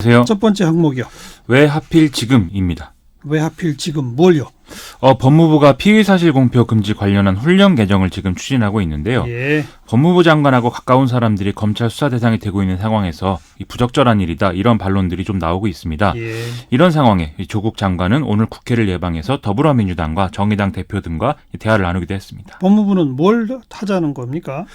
안녕하세요. 첫 번째 항목이요. 왜 하필 지금입니다. 왜 하필 지금 뭘요? 법무부가 피의사실 공표 금지 관련한 훈령 개정을 지금 추진하고 있는데요. 예. 법무부 장관하고 가까운 사람들이 검찰 수사 대상이 되고 있는 상황에서 이 부적절한 일이다 이런 반론들이 좀 나오고 있습니다. 예. 이런 상황에 조국 장관은 오늘 국회를 예방해서 더불어민주당과 정의당 대표 등과 대화를 나누기도 했습니다. 법무부는 뭘 하자는 겁니까?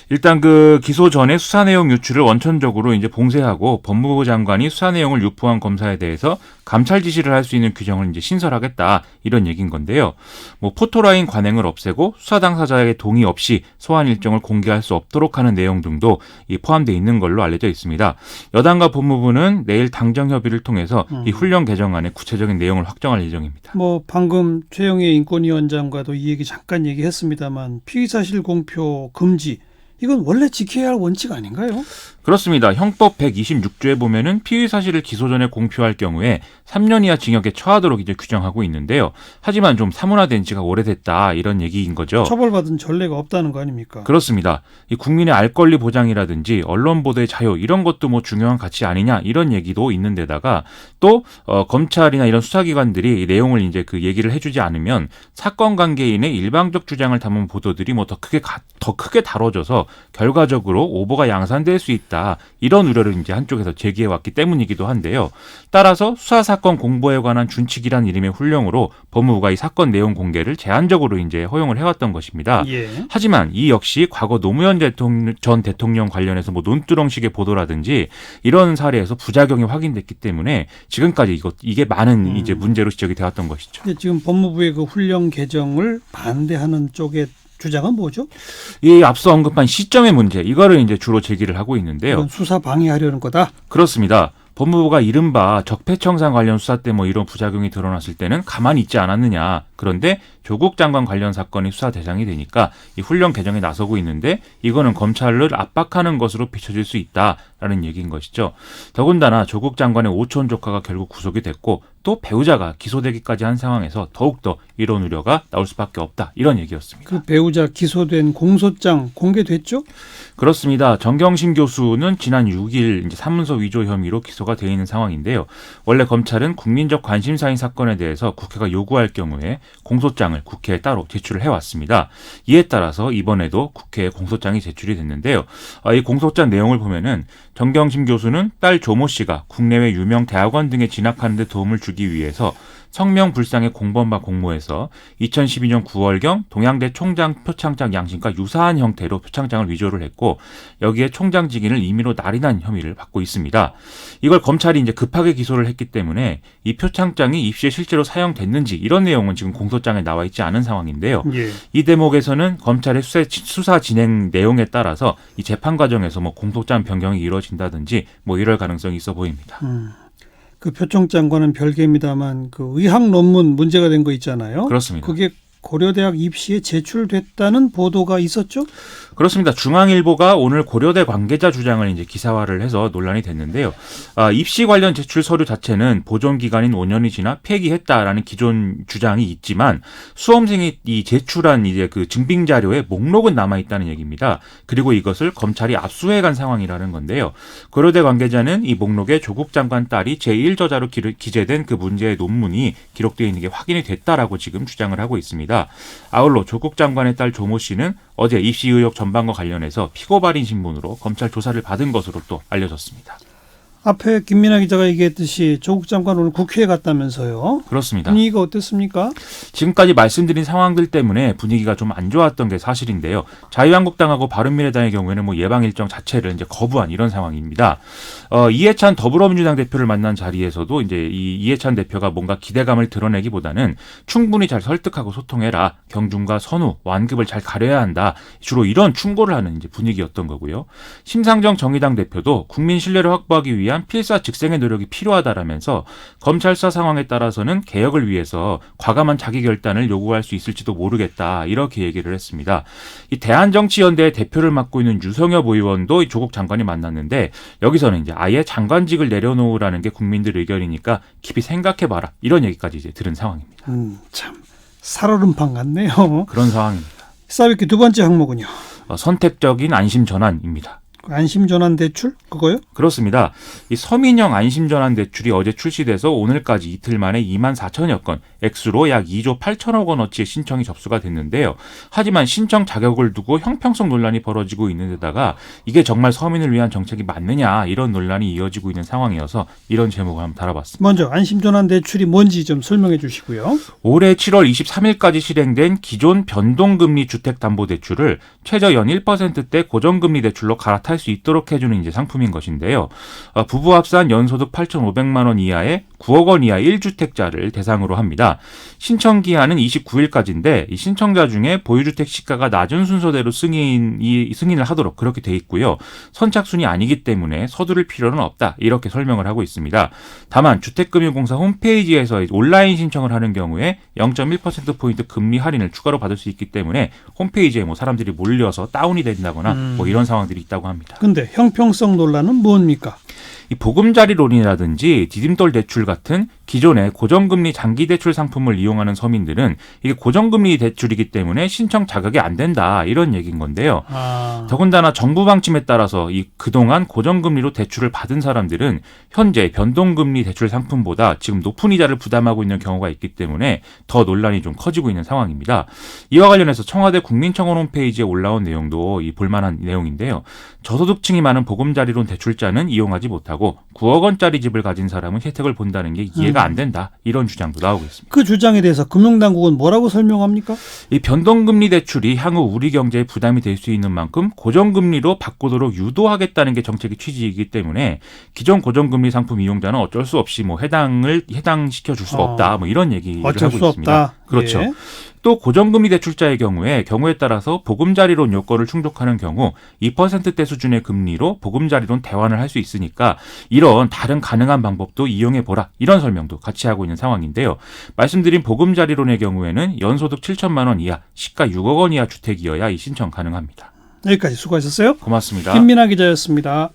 일단 기소 전에 수사 내용 유출을 원천적으로 이제 봉쇄하고 법무부 장관이 수사 내용을 유포한 검사에 대해서 감찰 지시를 할 수 있는 규정을 이제 신설하겠다 이런 얘기인 건데요. 포토라인 관행을 없애고 수사 당사자에게 동의 없이 소환 일정을 공개할 수 없도록 하는 내용 등도 포함되어 있는 걸로 알려져 있습니다. 여당과 법무부는 내일 당정 협의를 통해서 이 훈령 개정안의 구체적인 내용을 확정할 예정입니다. 방금 최영애 인권위원장과도 이 얘기 잠깐 얘기했습니다만 피의사실 공표 금지 이건 원래 지켜야 할 원칙 아닌가요? 그렇습니다. 형법 126조에 보면은 피의 사실을 기소 전에 공표할 경우에 3년 이하 징역에 처하도록 이제 규정하고 있는데요. 하지만 좀 사문화된 지가 오래됐다 이런 얘기인 거죠. 처벌받은 전례가 없다는 거 아닙니까? 그렇습니다. 이 국민의 알 권리 보장이라든지 언론 보도의 자유 이런 것도 중요한 가치 아니냐 이런 얘기도 있는데다가 또 검찰이나 이런 수사기관들이 이 내용을 이제 얘기를 해주지 않으면 사건 관계인의 일방적 주장을 담은 보도들이 더 크게 다뤄져서 결과적으로 오보가 양산될 수 있다. 이런 우려를 이제 한쪽에서 제기해 왔기 때문이기도 한데요. 따라서 수사 사건 공보에 관한 준칙이란 이름의 훈령으로 법무부가 이 사건 내용 공개를 제한적으로 이제 허용을 해왔던 것입니다. 예. 하지만 이 역시 과거 노무현 전 대통령 관련해서 논두렁식의 보도라든지 이런 사례에서 부작용이 확인됐기 때문에 지금까지 이게 많은 이제 문제로 지적이 되었던 것이죠. 지금 법무부의 그 훈령 개정을 반대하는 쪽의 주장은 뭐죠? 이 앞서 언급한 시점의 문제, 이거를 이제 주로 제기를 하고 있는데요. 이건 수사 방해하려는 거다? 그렇습니다. 법무부가 이른바 적폐청산 관련 수사 때 이런 부작용이 드러났을 때는 가만히 있지 않았느냐. 그런데 조국 장관 관련 사건이 수사 대상이 되니까 이 훈령 개정에 나서고 있는데 이거는 검찰을 압박하는 것으로 비춰질 수 있다라는 얘기인 것이죠. 더군다나 조국 장관의 오촌 조카가 결국 구속이 됐고 또 배우자가 기소되기까지 한 상황에서 더욱더 이런 우려가 나올 수밖에 없다. 이런 얘기였습니다. 그 배우자 기소된 공소장 공개됐죠? 그렇습니다. 정경심 교수는 지난 6일 이제 사문서 위조 혐의로 기소가 되어 있는 상황인데요. 원래 검찰은 국민적 관심사인 사건에 대해서 국회가 요구할 경우에 공소장을 국회에 따로 제출을 해왔습니다. 이에 따라서 이번에도 국회에 공소장이 제출이 됐는데요. 이 공소장 내용을 보면은 정경심 교수는 딸 조모 씨가 국내외 유명 대학원 등에 진학하는 데 도움을 주기 위해서 성명불상의 공범과 공모해서 2012년 9월경 동양대 총장 표창장 양식과 유사한 형태로 표창장을 위조를 했고 여기에 총장 직인을 임의로 날인한 혐의를 받고 있습니다. 이걸 검찰이 이제 급하게 기소를 했기 때문에 이 표창장이 입시에 실제로 사용됐는지 이런 내용은 지금 공소장에 나와 있지 않은 상황인데요. 예. 이 대목에서는 검찰의 수사 진행 내용에 따라서 이 재판 과정에서 공소장 변경이 이루어진다든지 이럴 가능성이 있어 보입니다. 그 표창장과는 별개입니다만 그 의학 논문 문제가 된 거 있잖아요. 그렇습니다. 그게 고려대학 입시에 제출됐다는 보도가 있었죠? 그렇습니다. 중앙일보가 오늘 고려대 관계자 주장을 이제 기사화를 해서 논란이 됐는데요. 입시 관련 제출 서류 자체는 보존 기간인 5년이 지나 폐기했다라는 기존 주장이 있지만 수험생이 이 제출한 이제 그 증빙 자료에 목록은 남아 있다는 얘기입니다. 그리고 이것을 검찰이 압수해간 상황이라는 건데요. 고려대 관계자는 이 목록에 조국 장관 딸이 제1저자로 기재된 그 문제의 논문이 기록되어 있는 게 확인이 됐다라고 지금 주장을 하고 있습니다. 아울러 조국 장관의 딸 조모 씨는 어제 입시 의혹 전반과 관련해서 피고 발인 신문으로 검찰 조사를 받은 것으로 또 알려졌습니다. 앞에 김민아 기자가 얘기했듯이 조국 장관 오늘 국회에 갔다면서요. 그렇습니다. 분위기가 어땠습니까? 지금까지 말씀드린 상황들 때문에 분위기가 좀 안 좋았던 게 사실인데요. 자유한국당하고 바른미래당의 경우에는 예방 일정 자체를 이제 거부한 이런 상황입니다. 이해찬 더불어민주당 대표를 만난 자리에서도 이제 이 이해찬 대표가 뭔가 기대감을 드러내기보다는 충분히 잘 설득하고 소통해라. 경중과 선후, 완급을 잘 가려야 한다. 주로 이런 충고를 하는 이제 분위기였던 거고요. 심상정 정의당 대표도 국민 신뢰를 확보하기 위한 필사즉생의 노력이 필요하다라면서 검찰 수사 상황에 따라서는 개혁을 위해서 과감한 자기 결단을 요구할 수 있을지도 모르겠다. 이렇게 얘기를 했습니다. 이 대한정치연대의 대표를 맡고 있는 유성엽 의원도 조국 장관이 만났는데 여기서는 이제 아예 장관직을 내려놓으라는 게 국민들 의견이니까 깊이 생각해봐라. 이런 얘기까지 이제 들은 상황입니다. 참 살얼음판 같네요. 그런 상황입니다. 싸움기 두 번째 항목은요. 선택적인 안심 전환입니다. 안심전환 대출 그거요? 그렇습니다. 이 서민형 안심전환 대출이 어제 출시돼서 오늘까지 이틀 만에 2만 4천여 건, 액수로 약 2조 8천억 원어치의 신청이 접수가 됐는데요. 하지만 신청 자격을 두고 형평성 논란이 벌어지고 있는 데다가 이게 정말 서민을 위한 정책이 맞느냐 이런 논란이 이어지고 있는 상황이어서 이런 제목을 한번 다뤄봤습니다. 먼저 안심전환 대출이 뭔지 좀 설명해 주시고요. 올해 7월 23일까지 실행된 기존 변동금리 주택담보대출을 최저 연 1%대 고정금리 대출로 갈아탈 수 있도록 해주는 이제 상품인 것인데요. 부부 합산 연소득 8,500만 원 이하의 9억 원 이하 1주택자를 대상으로 합니다. 신청 기한은 29일까지인데 이 신청자 중에 보유주택 시가가 낮은 순서대로 승인을 하도록 그렇게 돼 있고요. 선착순이 아니기 때문에 서두를 필요는 없다 이렇게 설명을 하고 있습니다. 다만 주택금융공사 홈페이지에서 온라인 신청을 하는 경우에 0.1%포인트 금리 할인을 추가로 받을 수 있기 때문에 홈페이지에 뭐 사람들이 몰려서 다운이 된다거나 뭐 이런 상황들이 있다고 합니다. 근데 형평성 논란은 뭡니까? 이 보금자리론이라든지 디딤돌 대출 같은 기존의 고정금리 장기대출 상품을 이용하는 서민들은 이게 고정금리 대출이기 때문에 신청 자격이 안 된다 이런 얘기인 건데요. 더군다나 정부 방침에 따라서 이 그동안 고정금리로 대출을 받은 사람들은 현재 변동금리 대출 상품보다 지금 높은 이자를 부담하고 있는 경우가 있기 때문에 더 논란이 좀 커지고 있는 상황입니다. 이와 관련해서 청와대 국민청원 홈페이지에 올라온 내용도 이 볼만한 내용인데요. 저소득층이 많은 보금자리론 대출자는 이용하지 못하고 9억 원짜리 집을 가진 사람은 혜택을 본다는 게 이해가 안 된다. 이런 주장도 나오고 있습니다. 그 주장에 대해서 금융당국은 뭐라고 설명합니까? 이 변동금리 대출이 향후 우리 경제에 부담이 될 수 있는 만큼 고정금리로 바꾸도록 유도하겠다는 게 정책의 취지이기 때문에 기존 고정금리 상품 이용자는 어쩔 수 없이 뭐 해당시켜 줄 수가 없다. 뭐 이런 얘기를 어쩔 하고 수 있습니다. 없다. 그렇죠. 예. 또 고정금리 대출자의 경우에 따라서 보금자리론 요건을 충족하는 경우 2%대 수준의 금리로 보금자리론 대환을 할 수 있으니까 이런 다른 가능한 방법도 이용해보라 이런 설명도 같이 하고 있는 상황인데요. 말씀드린 보금자리론의 경우에는 연소득 7천만 원 이하, 시가 6억 원 이하 주택이어야 이 신청 가능합니다. 여기까지 수고하셨어요. 고맙습니다. 김민아 기자였습니다.